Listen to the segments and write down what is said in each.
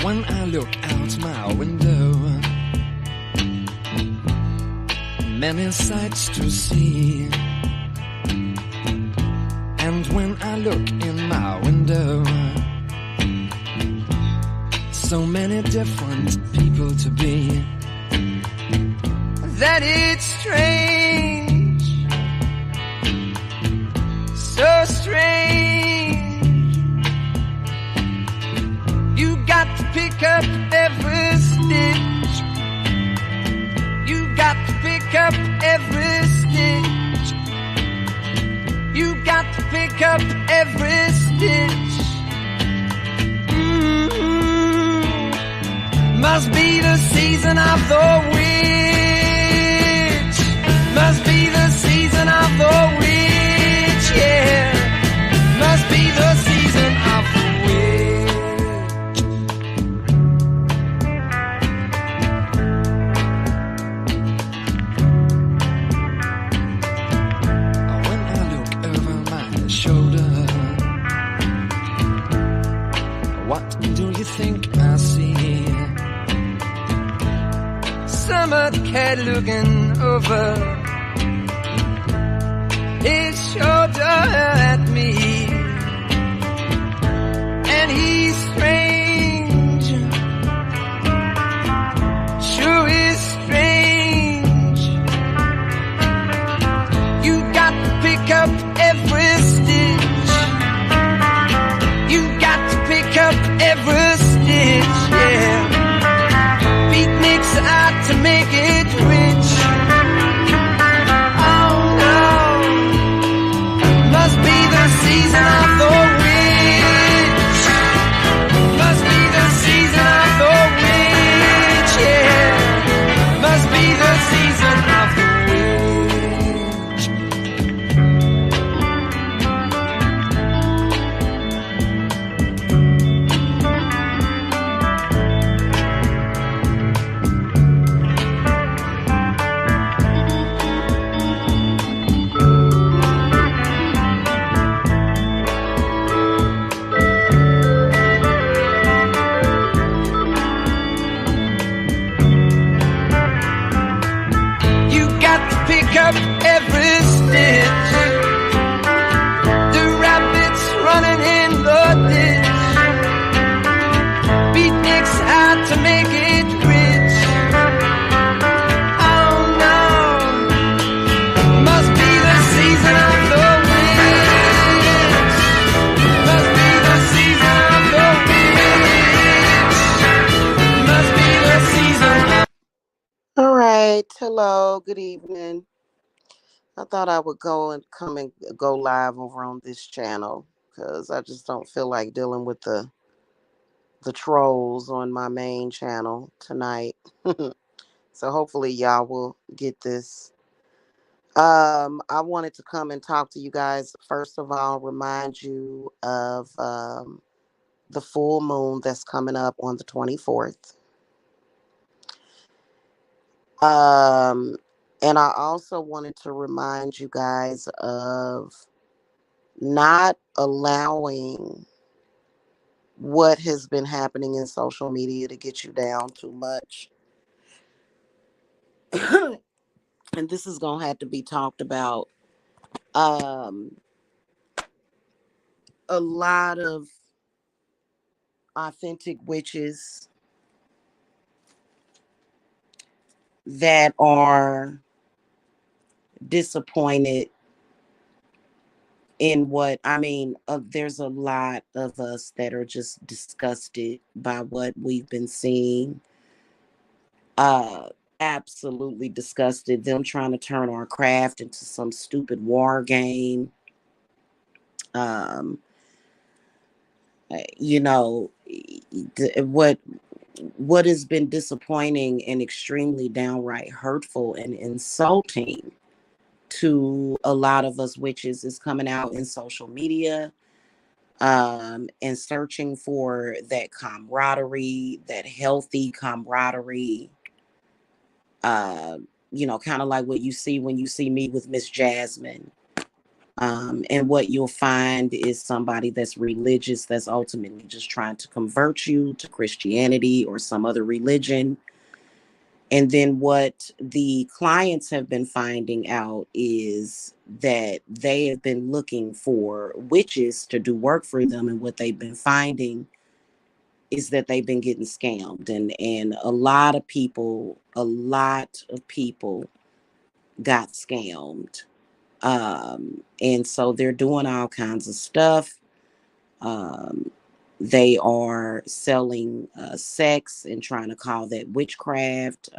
When I look out my window, many sights to see. And when I look in my window, so many different people to be, that it's strange, so strange. You got to pick up every stitch. You got to pick up every stitch. You got to pick up every stitch. Must be the season of the witch. Must be the season of the witch, yeah. Must be the season of the witch. When I look over my shoulder, what do you think I see? Summer cat looking over his shoulder at me, and he's strange, sure is strange. You got to pick up every stitch. You got to pick up every stitch, yeah. Beatniks out to make it rich. Oh no, must be the season of the witch. Must be the season of the witch, yeah. Must be the season of the pick up every stitch. The rabbits running in the ditch. Beatniks out to make it rich. Oh no, must be the season of the witch. Must be the season of the witch. Must be the season of. All right. Hello. Good evening. I thought I would go live over on this channel because I just don't feel like dealing with the trolls on my main channel tonight. So hopefully y'all will get this. I wanted to come and talk to you guys. First of all, remind you of the full moon that's coming up on the 24th. And I also wanted to remind you guys of not allowing what has been happening in social media to get you down too much. And this is going to have to be talked about. A lot of authentic witches that are disappointed in what there's a lot of us that are just disgusted by what we've been seeing. Absolutely disgusted. Them trying to turn our craft into some stupid war game. What has been disappointing and extremely downright hurtful and insulting to a lot of us witches is coming out in social media, and searching for that camaraderie, that healthy camaraderie. Uh, kind of like what you see when you see me with Miss Jasmine. And what you'll find is somebody that's religious, that's ultimately just trying to convert you to Christianity or some other religion. And then what the clients have been finding out is that they have been looking for witches to do work for them. And what they've been finding is that they've been getting scammed. And a lot of people got scammed. And so they're doing all kinds of stuff. Um, they are selling sex and trying to call that witchcraft.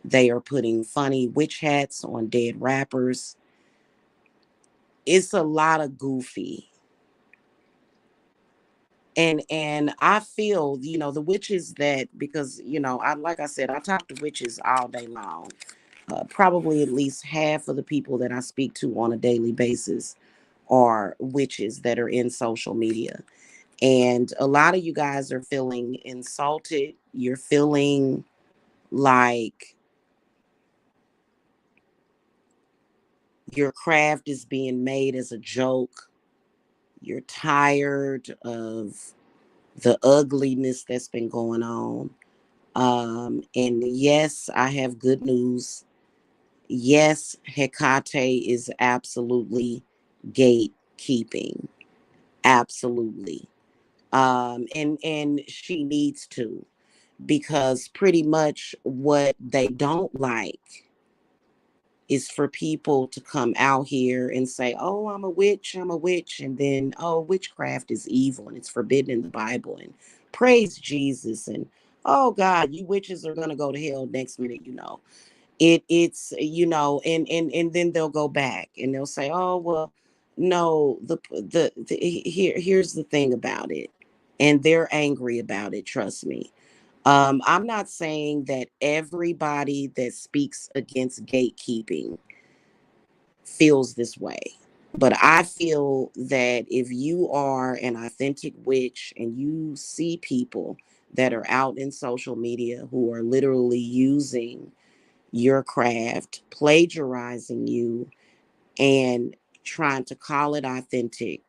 They are putting funny witch hats on dead rappers. It's a lot of goofy. And I feel, the witches that, because, I like I said, I talk to witches all day long. Probably at least half of the people that I speak to on a daily basis are witches that are in social media. And a lot of you guys are feeling insulted. You're feeling like your craft is being made as a joke. You're tired of the ugliness that's been going on. And yes, I have good news. Yes, Hecate is absolutely gatekeeping. Absolutely. And she needs to, because pretty much what they don't like is for people to come out here and say, "Oh, I'm a witch," and then, "Oh, witchcraft is evil and it's forbidden in the Bible," and praise Jesus, and, "Oh God, you witches are gonna go to hell." Next minute, it's and then they'll go back and they'll say, "Oh well, no, here's the thing about it," and they're angry about it. Trust me. I'm not saying that everybody that speaks against gatekeeping feels this way. But I feel that if you are an authentic witch and you see people that are out in social media who are literally using your craft, plagiarizing you, and trying to call it authentic,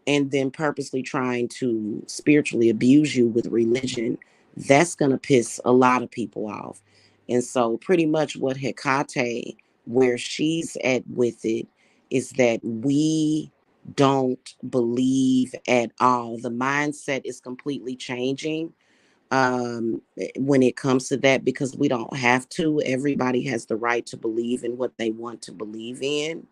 and then purposely trying to spiritually abuse you with religion, that's going to piss a lot of people off. And so, pretty much what Hecate, where she's at with it, is that we don't believe at all. The mindset is completely changing, when it comes to that, because we don't have to. Everybody has the right to believe in what they want to believe in.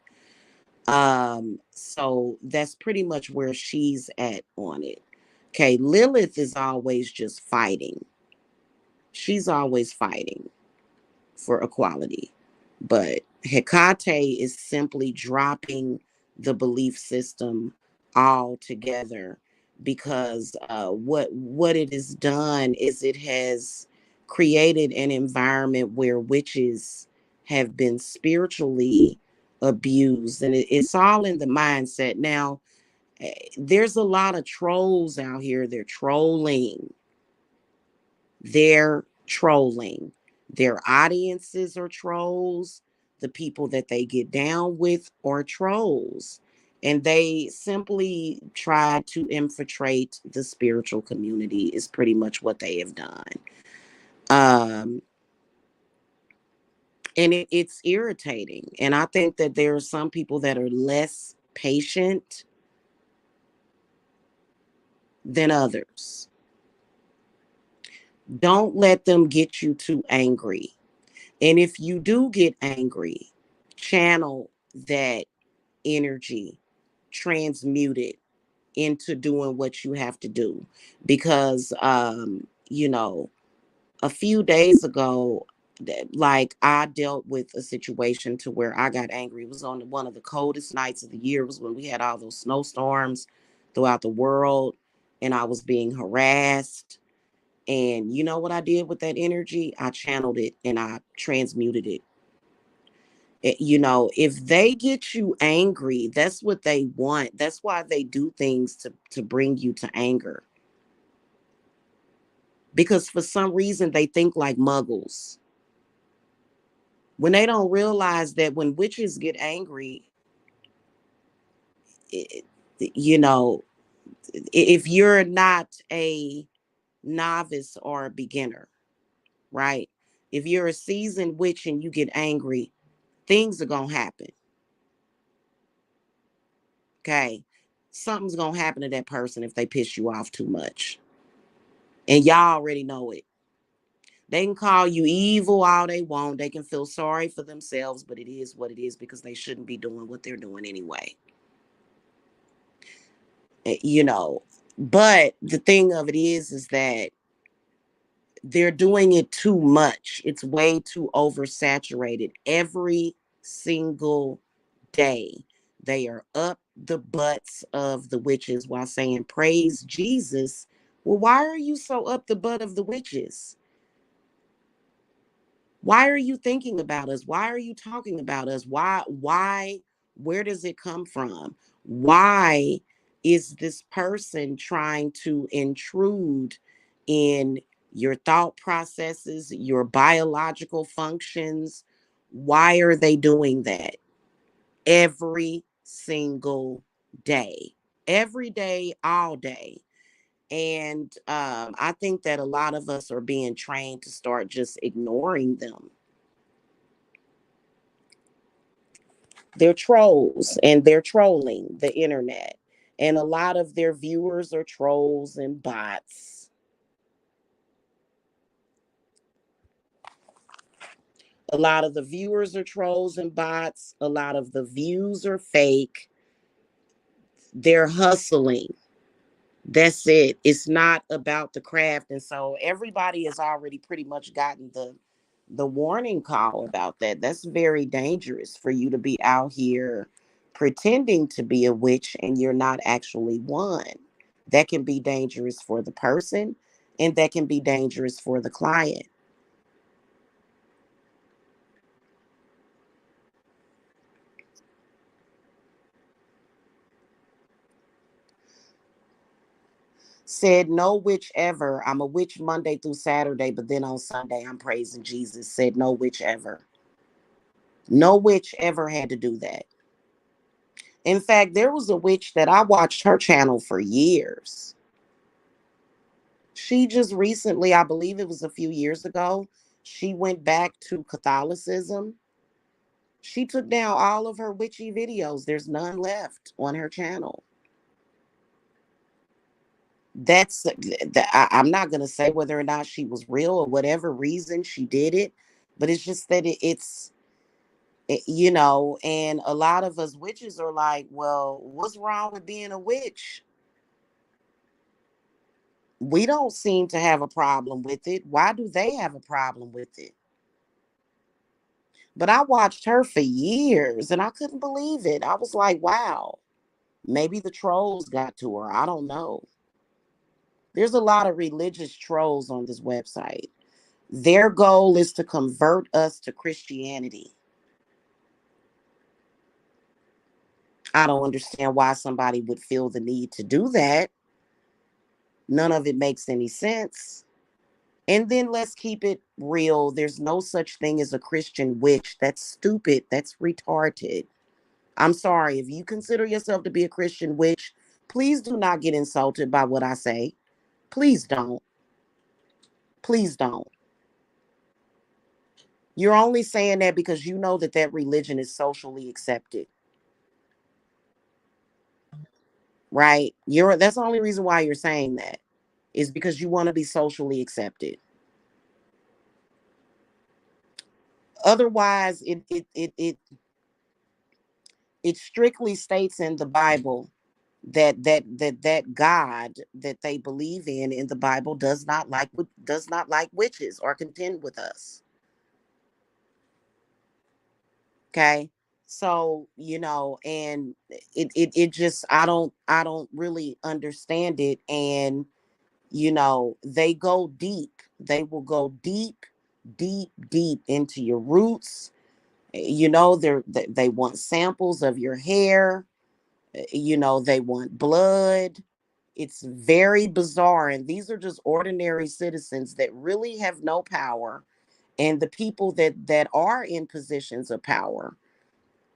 So that's pretty much where she's at on it. Okay, Lilith is always just fighting. She's always fighting for equality. But Hecate is simply dropping the belief system altogether, because what it has done is it has created an environment where witches have been spiritually abused, and it's all in the mindset. Now, there's a lot of trolls out here. They're trolling. Their audiences are trolls. The people that they get down with are trolls. And they simply try to infiltrate the spiritual community, is pretty much what they have done. Um, and it's irritating. And I think that there are some people that are less patient than others. Don't let them get you too angry. And if you do get angry, channel that energy, transmute it into doing what you have to do. Because, a few days ago, like, I dealt with a situation to where I got angry. It was on one of the coldest nights of the year. It was when we had all those snowstorms throughout the world, and I was being harassed. And you know what I did with that energy? I channeled it and I transmuted it. You know, if they get you angry, that's what they want. That's why they do things to bring you to anger. Because for some reason they think like muggles. When they don't realize that when witches get angry, it, you know, if you're not a novice or a beginner, right? If you're a seasoned witch and you get angry, things are going to happen. Okay. Something's going to happen to that person if they piss you off too much. And y'all already know it. They can call you evil all they want. They can feel sorry for themselves, but it is what it is because they shouldn't be doing what they're doing anyway. You know, but the thing of it is that they're doing it too much. It's way too oversaturated. Every single day, they are up the butts of the witches while saying, praise Jesus. Well, why are you so up the butt of the witches? Why are you thinking about us? Why are you talking about us? Where does it come from? Why is this person trying to intrude in your thought processes, your biological functions? Why are they doing that? Every single day, every day, all day. And I think that a lot of us are being trained to start just ignoring them. They're trolls and they're trolling the internet. And a lot of their viewers are trolls and bots. A lot of the viewers are trolls and bots. A lot of the views are fake. They're hustling. That's it. It's not about the craft. And so everybody has already pretty much gotten the warning call about that. That's very dangerous for you to be out here pretending to be a witch and you're not actually one. That can be dangerous for the person and that can be dangerous for the client. Said no witch ever. I'm a witch Monday through Saturday, but then on Sunday I'm praising Jesus. Said no witch ever. No witch ever had to do that. In fact, there was a witch that I watched her channel for years. She just recently, I believe it was a few years ago, she went back to Catholicism. She took down all of her witchy videos. There's none left on her channel. I'm not going to say whether or not she was real or whatever reason she did it, but it's just that you know, and a lot of us witches are like, well, what's wrong with being a witch? We don't seem to have a problem with it. Why do they have a problem with it? But I watched her for years and I couldn't believe it. I was like, wow, maybe the trolls got to her. I don't know. There's a lot of religious trolls on this website. Their goal is to convert us to Christianity. I don't understand why somebody would feel the need to do that. None of it makes any sense. And then let's keep it real. There's no such thing as a Christian witch. That's stupid. That's retarded. I'm sorry. If you consider yourself to be a Christian witch, please do not get insulted by what I say. Please don't. Please don't. You're only saying that because you know that that religion is socially accepted, right? That's the only reason why you're saying that is because you want to be socially accepted. Otherwise, it strictly states in the Bible that God that they believe in the Bible does not like witches or contend with us. Okay. So, you know, and it just I don't really understand it. And, you know, they go deep. They will go deep, deep, deep into your roots. They want samples of your hair. They want blood. It's very bizarre. And these are just ordinary citizens that really have no power. And the people that are in positions of power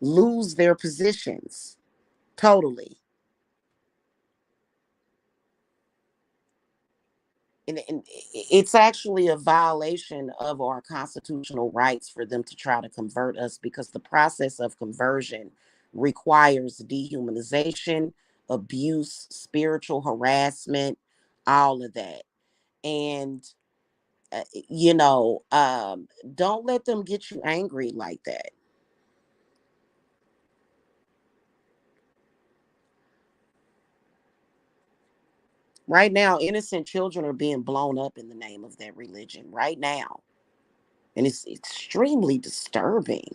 lose their positions totally. And it's actually a violation of our constitutional rights for them to try to convert us, because the process of conversion requires dehumanization, abuse, spiritual harassment, all of that. And uh, you know don't let them get you angry like that. Right now, innocent children are being blown up in the name of that religion right now, and it's extremely disturbing.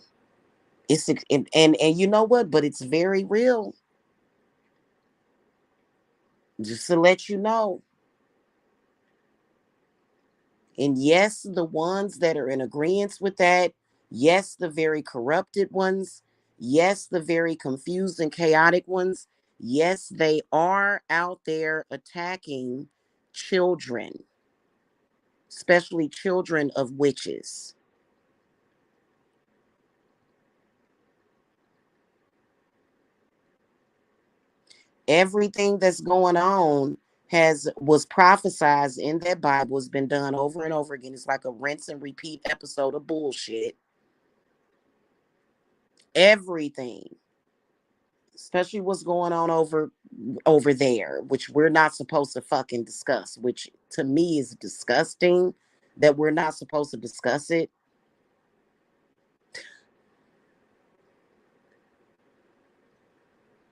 And you know what? But it's very real. Just to let you know. And yes, the ones that are in agreement with that, yes, the very corrupted ones, yes, the very confused and chaotic ones, yes, they are out there attacking children, especially children of witches. Everything that's going on has was prophesized in that Bible, has been done over and over again. It's like a rinse and repeat episode of bullshit. Everything, especially what's going on over there, which we're not supposed to fucking discuss, which to me is disgusting that we're not supposed to discuss it.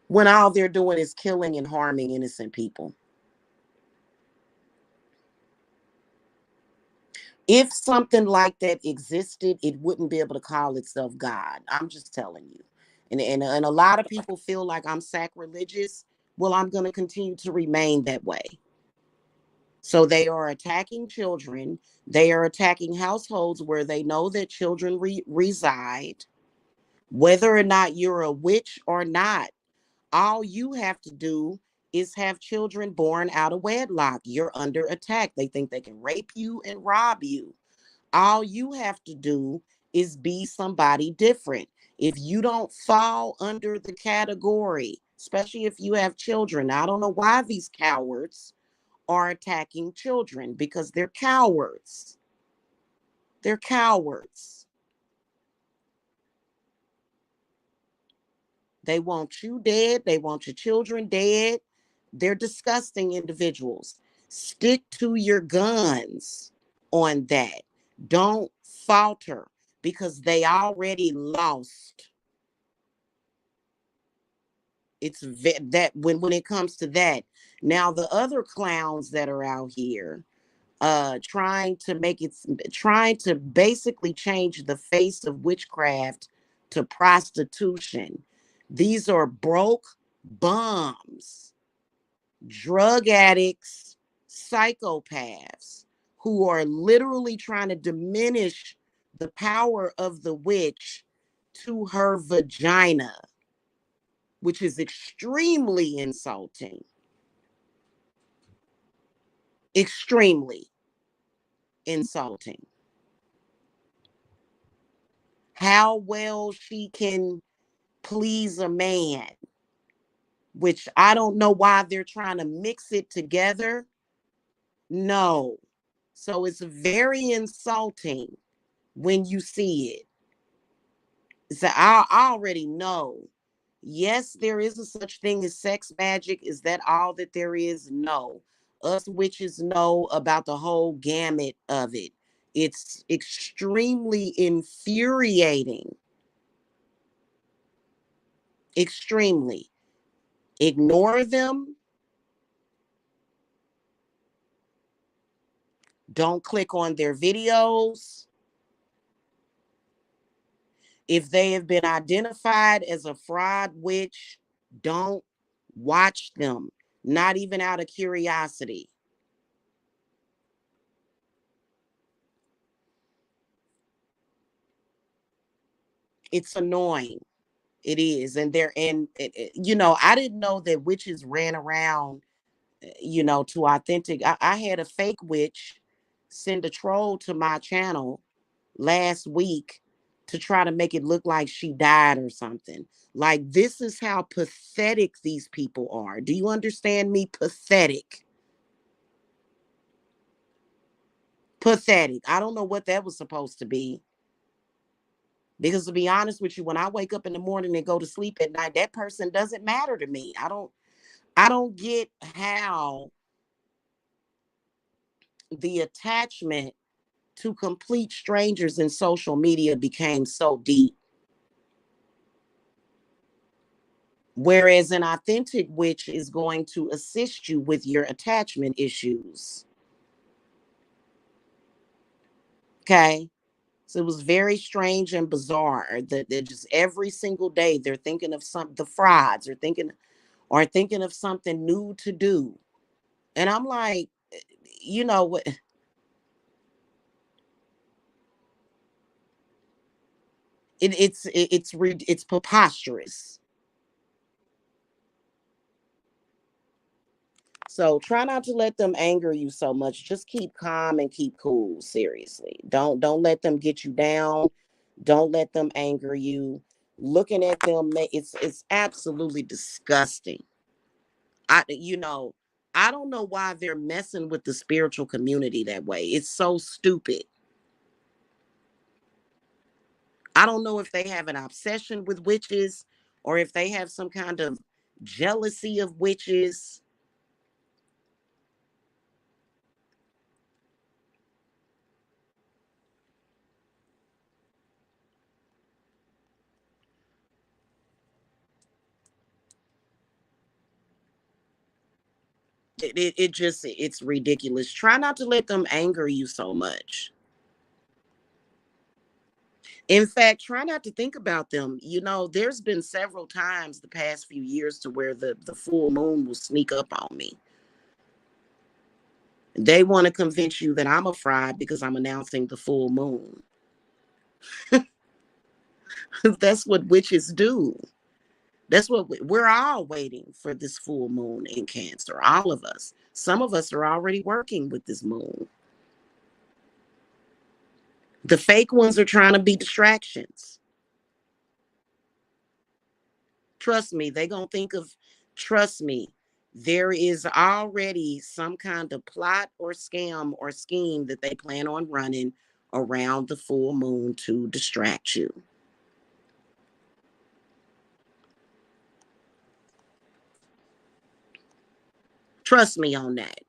When all they're doing is killing and harming innocent people. If something like that existed, it wouldn't be able to call itself God. I'm just telling you. And a lot of people feel like I'm sacrilegious. Well, I'm going to continue to remain that way. So they are attacking children. They are attacking households where they know that children reside. Whether or not you're a witch or not, all you have to do is have children born out of wedlock. You're under attack. They think they can rape you and rob you. All you have to do is be somebody different. If you don't fall under the category, especially if you have children, I don't know why these cowards are attacking children, because they're cowards. They're cowards. They want you dead. They want your children dead. They're disgusting individuals. Stick to your guns on that. Don't falter, because they already lost. That when it comes to that. Now the other clowns that are out here trying to basically change the face of witchcraft to prostitution. These are broke bums, drug addicts, psychopaths who are literally trying to diminish the power of the witch to her vagina, which is extremely insulting. Extremely insulting. How well she can please a man, which I don't know why they're trying to mix it together. No. So it's very insulting when you see it. So I already know. Yes, there is a such thing as sex magic. Is that all that there is? No. Us witches know about the whole gamut of it. It's extremely infuriating. Extremely. Ignore them. Don't click on their videos. If they have been identified as a fraud witch, don't watch them, not even out of curiosity. It's annoying. It is. And I didn't know that witches ran around, to authentic. I had a fake witch send a troll to my channel last week to try to make it look like she died or something. Like, this is how pathetic these people are. Do you understand me? Pathetic. Pathetic. I don't know what that was supposed to be. Because to be honest with you, when I wake up in the morning and go to sleep at night, that person doesn't matter to me. I don't get how the attachment to complete strangers in social media became so deep. Whereas an authentic witch is going to assist you with your attachment issues. Okay. So it was very strange and bizarre that just every single day they're thinking of the frauds or thinking of something new to do. And I'm like, you know what? It's preposterous. So try not to let them anger you so much. Just keep calm and keep cool. Seriously, don't let them get you down. Don't let them anger you. Looking at them, it's absolutely disgusting. I you know I don't know why they're messing with the spiritual community that way. It's so stupid. I don't know if they have an obsession with witches or if they have some kind of jealousy of witches. It's ridiculous. Try not to let them anger you so much. In fact, try not to think about them. There's been several times the past few years to where the full moon will sneak up on me. They want to convince you that I'm a fraud because I'm announcing the full moon. That's what witches do. That's what we're all waiting for, this full moon in Cancer. All of us. Some of us are already working with this moon. The fake ones are trying to be distractions. Trust me, they gonna think of, trust me, there is already some kind of plot or scam or scheme that they plan on running around the full moon to distract you. Trust me on that.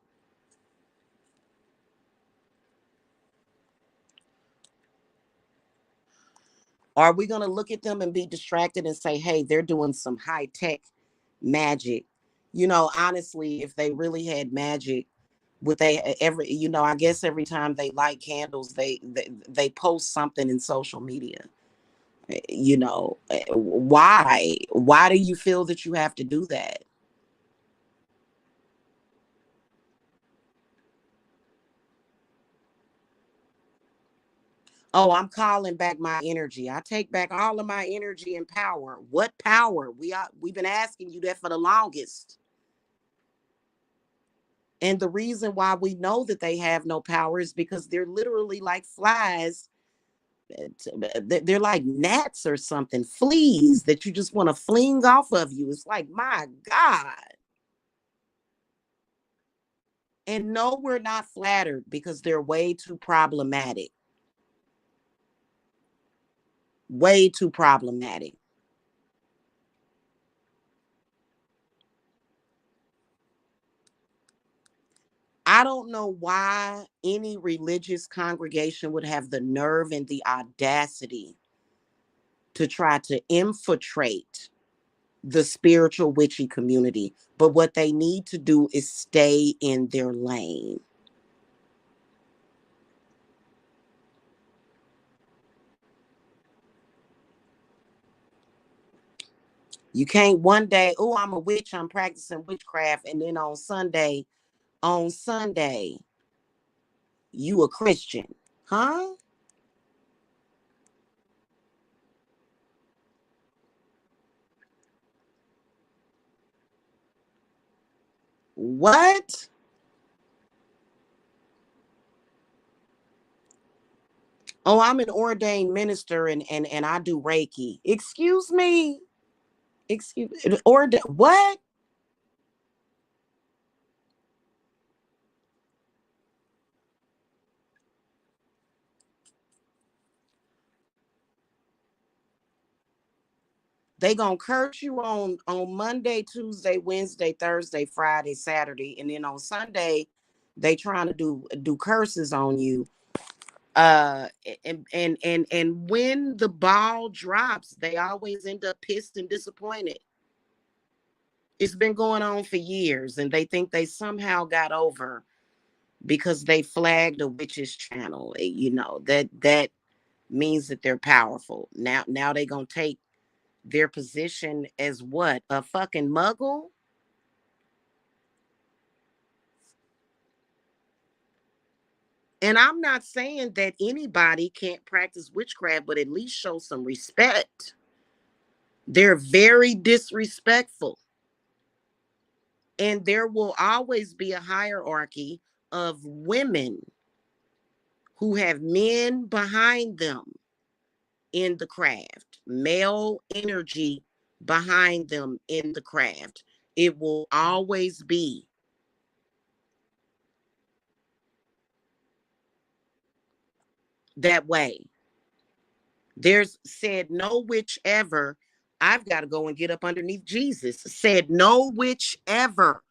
Are we gonna look at them and be distracted and say, hey, they're doing some high tech magic? Honestly, if they really had magic, would they I guess every time they light candles, they post something in social media. Why do you feel that you have to do that? Oh, I'm calling back my energy. I take back all of my energy and power. What power? We've been asking you that for the longest. And the reason why we know that they have no power is because they're literally like flies. They're like gnats or something, fleas that you just want to fling off of you. It's like, my God. And no, we're not flattered because they're way too problematic. Way too problematic. I don't know why any religious congregation would have the nerve and the audacity to try to infiltrate the spiritual witchy community. But what they need to do is stay in their lane. You can't one day, oh, I'm a witch, I'm practicing witchcraft, and then on Sunday, you a Christian. Huh? What? Oh, I'm an ordained minister and I do Reiki. Excuse me. Excuse or what? They gonna curse you on Monday, Tuesday, Wednesday, Thursday, Friday, Saturday, and then on Sunday, they trying to do curses on you. And when the ball drops, they always end up pissed and disappointed. It's been going on for years, and they think they somehow got over because they flagged a witch's channel. That means that they're powerful. Now they gonna take their position as what? A fucking muggle? And I'm not saying that anybody can't practice witchcraft, but at least show some respect. They're very disrespectful. And there will always be a hierarchy of women who have men behind them in the craft, male energy behind them in the craft. It will always be that way. There's said no witch ever. I've got to go and get up underneath Jesus. Said no witch ever.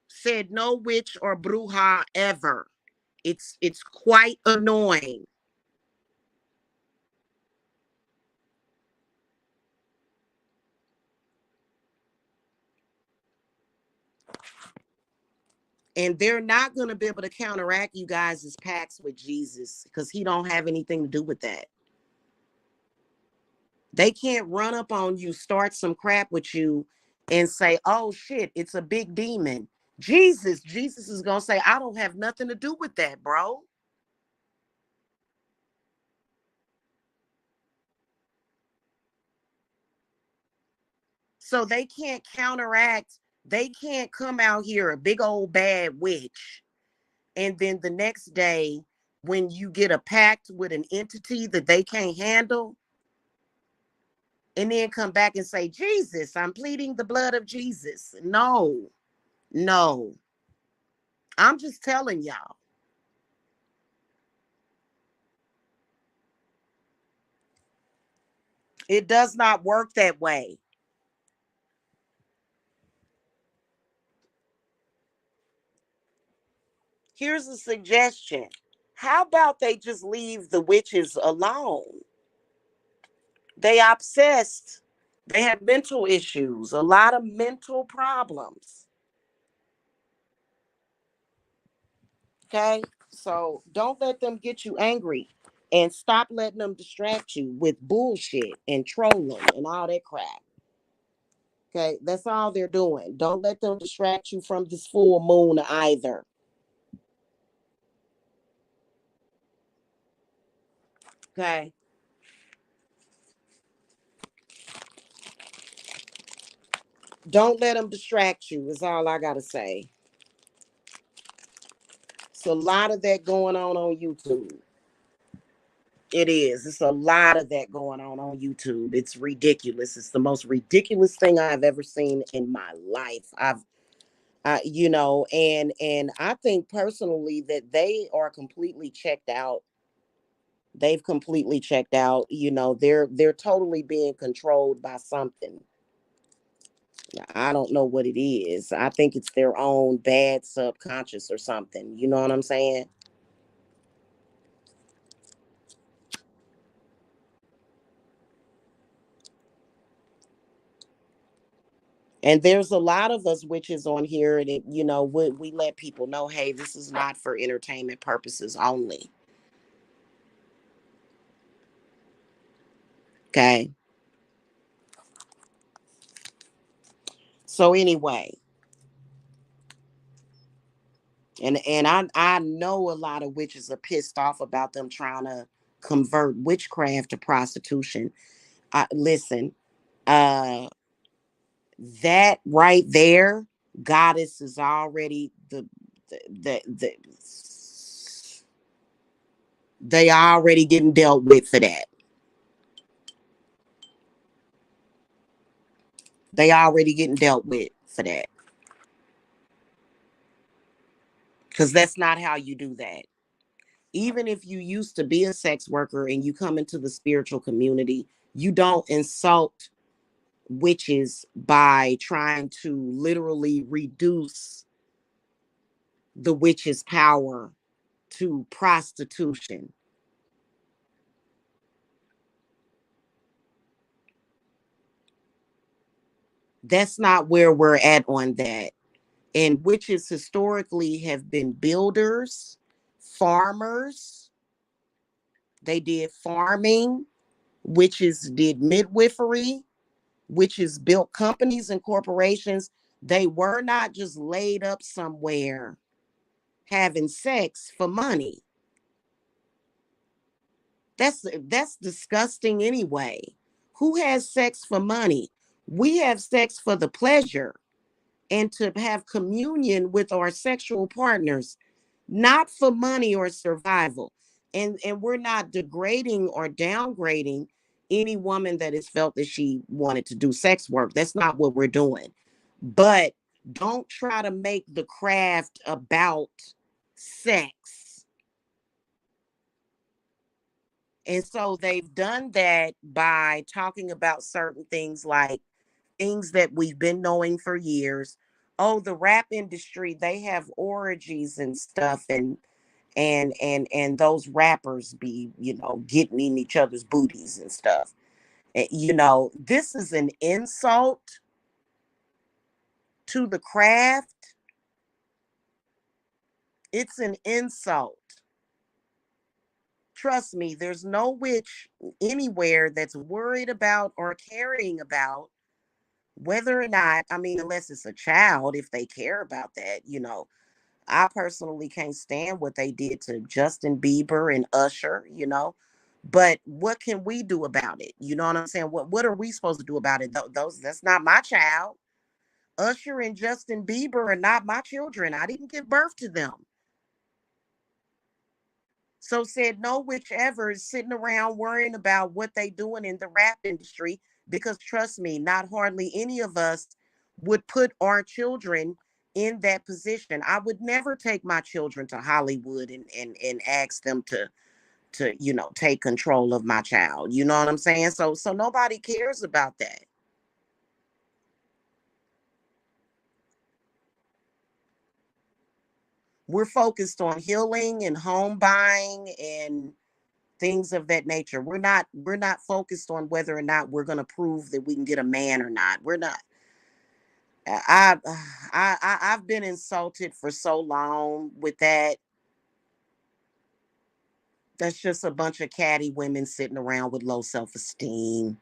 Said no witch or bruja ever. It's quite annoying. And they're not going to be able to counteract you guys' pacts with Jesus because he don't have anything to do with that. They can't run up on you, start some crap with you, and say, oh shit, it's a big demon. Jesus is going to say, I don't have nothing to do with that, bro. So they can't counteract, they can't come out here a big old bad witch. And then the next day, when you get a pact with an entity that they can't handle, and then come back and say, Jesus, I'm pleading the blood of Jesus. No, no. I'm just telling y'all. It does not work that way. Here's a suggestion. How about they just leave the witches alone? They obsessed. They have mental issues, a lot of mental problems. Okay? So don't let them get you angry and stop letting them distract you with bullshit and trolling and all that crap. Okay? That's all they're doing. Don't let them distract you from this full moon either. Okay? Don't let them distract you, is all I got to say. It's a lot of that going on YouTube. It is. It's a lot of that going on YouTube. It's ridiculous. It's the most ridiculous thing I've ever seen in my life. And I think personally that they are completely checked out. They've completely checked out. They're totally being controlled by something. I don't know what it is. I think it's their own bad subconscious or something. You know what I'm saying? And there's a lot of us witches on here, and we let people know, hey, this is not for entertainment purposes only. Okay. So anyway, and I know a lot of witches are pissed off about them trying to convert witchcraft to prostitution. Listen, uh, That right there, goddess is already the they already getting dealt with for that. They already getting dealt with for that. Because that's not how you do that. Even if you used to be a sex worker and you come into the spiritual community, you don't insult witches by trying to literally reduce the witch's power to prostitution. That's not where we're at on that. And witches historically have been builders, farmers. They did farming. Witches did midwifery. Witches built companies and corporations. They were not just laid up somewhere having sex for money. That's disgusting anyway. Who has sex for money? We have sex for the pleasure and to have communion with our sexual partners, not for money or survival. And we're not degrading or downgrading any woman that has felt that she wanted to do sex work. That's not what we're doing. But don't try to make the craft about sex. And so they've done that by talking about certain things like things that we've been knowing for years. Oh, the rap industry, they have orgies and stuff, and those rappers be, getting in each other's booties and stuff. This is an insult to the craft. It's an insult. Trust me, there's no witch anywhere that's worried about or caring about whether or not, I mean, unless it's a child, if they care about that. I personally can't stand what they did to Justin Bieber and Usher. But what can we do about it? You know what I'm saying? What are we supposed to do about it? Those That's not my child. Usher and Justin Bieber are not my children. I didn't give birth to them. So said no whichever is sitting around worrying about what they doing in the rap industry, because trust me, not hardly any of us would put our children in that position. I would never take my children to Hollywood and ask them to take control of my child. You know what I'm saying? So nobody cares about that. We're focused on healing and home buying and things of that nature. We're not focused on whether or not we're going to prove that we can get a man or not. We're not. I, I've been insulted for so long with that. That's just a bunch of catty women sitting around with low self-esteem.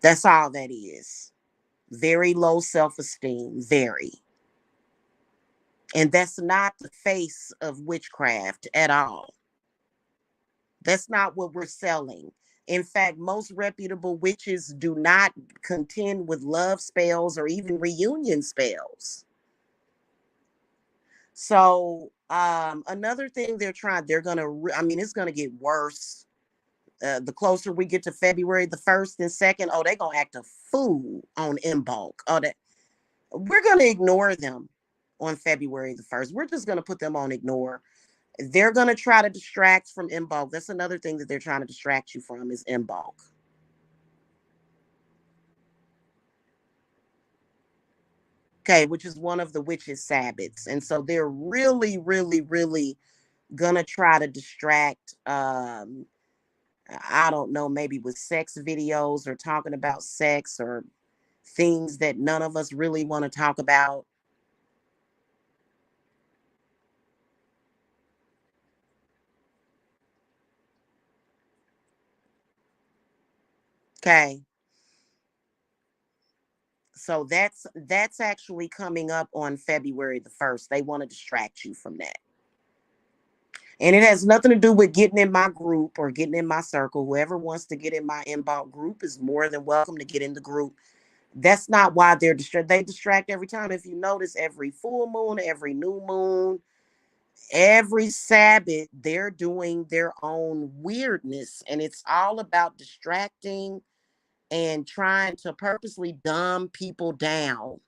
That's all that is. Very low self-esteem. Very. And that's not the face of witchcraft at all. That's not what we're selling. In fact, most reputable witches do not contend with love spells or even reunion spells. So, another thing I mean, it's gonna get worse. The closer we get to February the 1st and 2nd, oh, they're gonna act a fool on in bulk. Oh, that we're gonna ignore them on February the 1st. We're just gonna put them on ignore. They're going to try to distract from in bulk. That's another thing that they're trying to distract you from is in bulk. Okay, which is one of the witches' Sabbaths. And so they're really, really, really going to try to distract, I don't know, maybe with sex videos or talking about sex or things that none of us really want to talk about. Okay. So that's actually coming up on February the 1st. They want to distract you from that. And it has nothing to do with getting in my group or getting in my circle. Whoever wants to get in my inbox group is more than welcome to get in the group. That's not why they're distracted. They distract every time. If you notice, every full moon, every new moon, every Sabbath, they're doing their own weirdness. And it's all about distracting and trying to purposely dumb people down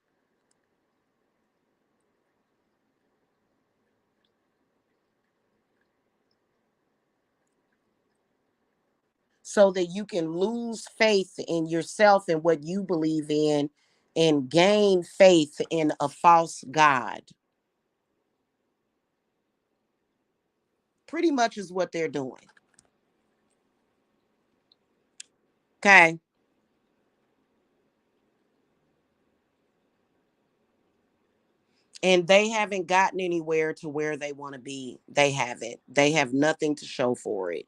so that you can lose faith in yourself and what you believe in and gain faith in a false God. Pretty much is what they're doing. Okay. And they haven't gotten anywhere to where they want to be. They haven't. They have nothing to show for it.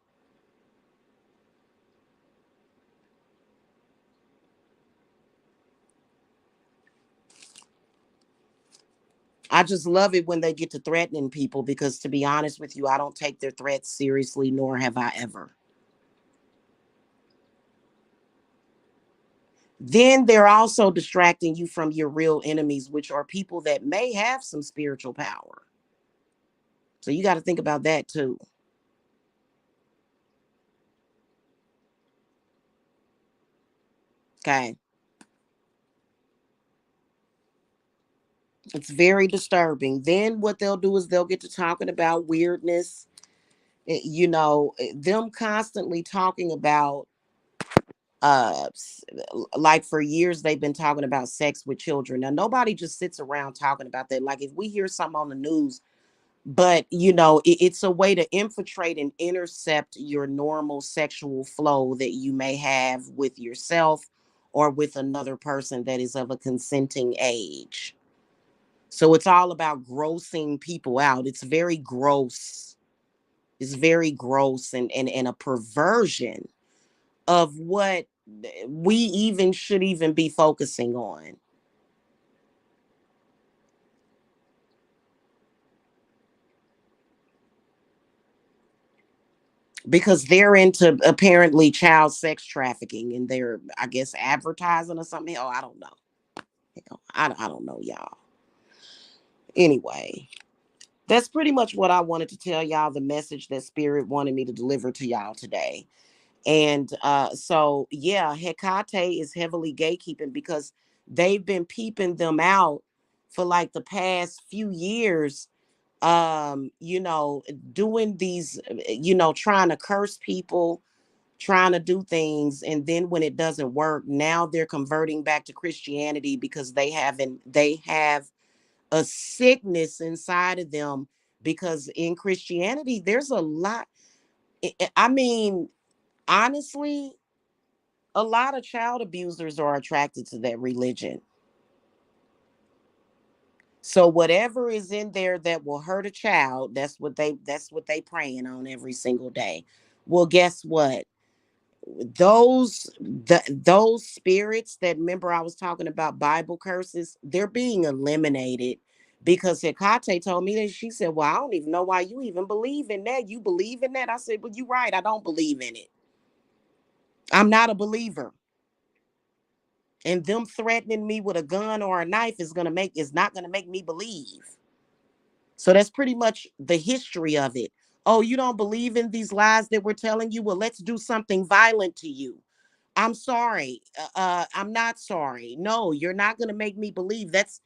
I just love it when they get to threatening people because, to be honest with you, I don't take their threats seriously, nor have I ever. Then they're also distracting you from your real enemies, which are people that may have some spiritual power. So you got to think about that too. Okay. It's very disturbing. Then what they'll do is they'll get to talking about weirdness. Them constantly talking about like for years they've been talking about sex with children. Now nobody just sits around talking about that. Like if we hear something on the news, but it's a way to infiltrate and intercept your normal sexual flow that you may have with yourself or with another person that is of a consenting age. So it's all about grossing people out. It's very gross. It's very gross and a perversion of what we even should even be focusing on. Because they're into apparently child sex trafficking and they're, I guess, advertising or something. Oh, I don't know. I don't know, y'all. Anyway, that's pretty much what I wanted to tell y'all, the message that Spirit wanted me to deliver to y'all today. And so, yeah, Hecate is heavily gatekeeping because they've been peeping them out for like the past few years, doing these, trying to curse people, trying to do things. And then when it doesn't work, now they're converting back to Christianity because they have a sickness inside of them. Because in Christianity, there's a lot. I mean, honestly, a lot of child abusers are attracted to that religion. So whatever is in there that will hurt a child, that's what they praying on every single day. Well, guess what? Those spirits that, remember I was talking about Bible curses, they're being eliminated because Hecate told me that. She said, well, I don't even know why you even believe in that. You believe in that? I said, well, you're right. I don't believe in it. I'm not a believer. And them threatening me with a gun or a knife is not gonna make me believe. So that's pretty much the history of it. Oh, you don't believe in these lies that we're telling you? Well, let's do something violent to you. I'm sorry. I'm not sorry. No, you're not gonna make me believe. That's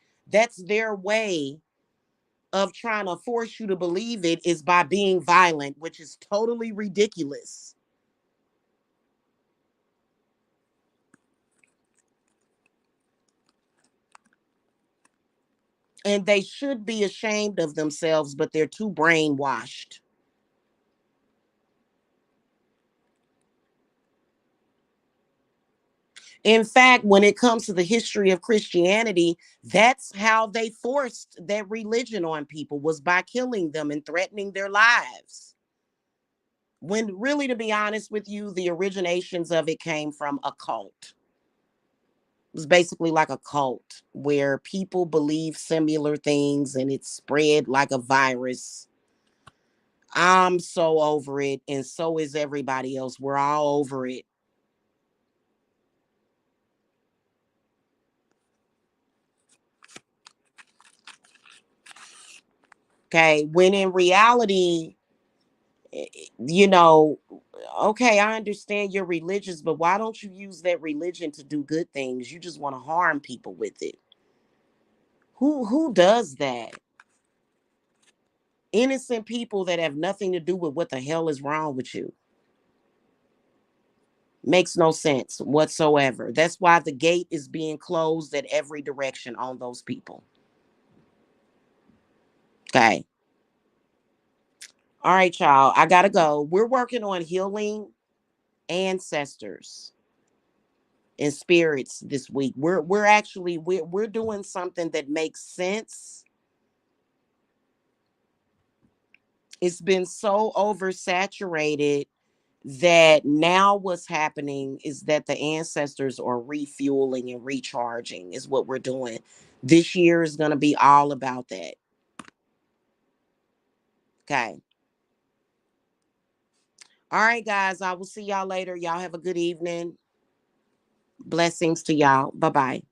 their way of trying to force you to believe it, is by being violent, which is totally ridiculous. And they should be ashamed of themselves, but they're too brainwashed. In fact, when it comes to the history of Christianity, that's how they forced that religion on people, was by killing them and threatening their lives. When really, to be honest with you, the originations of it came from a cult. It was basically like a cult where people believe similar things and it spread like a virus. I'm so over it, and so is everybody else. We're all over it. Okay. When in reality, you know, okay, I understand you're religious, but why don't you use that religion to do good things? You just want to harm people with it. Who does that? Innocent people that have nothing to do with what the hell is wrong with you. Makes no sense whatsoever. That's why the gate is being closed at every direction on those people. Okay. All right, y'all. I gotta go. We're working on healing ancestors and spirits this week. We're actually we're doing something that makes sense. It's been so oversaturated that now what's happening is that the ancestors are refueling and recharging is what we're doing. This year is going to be all about that. Okay. All right, guys. I will see y'all later. Y'all have a good evening. Blessings to y'all. Bye bye.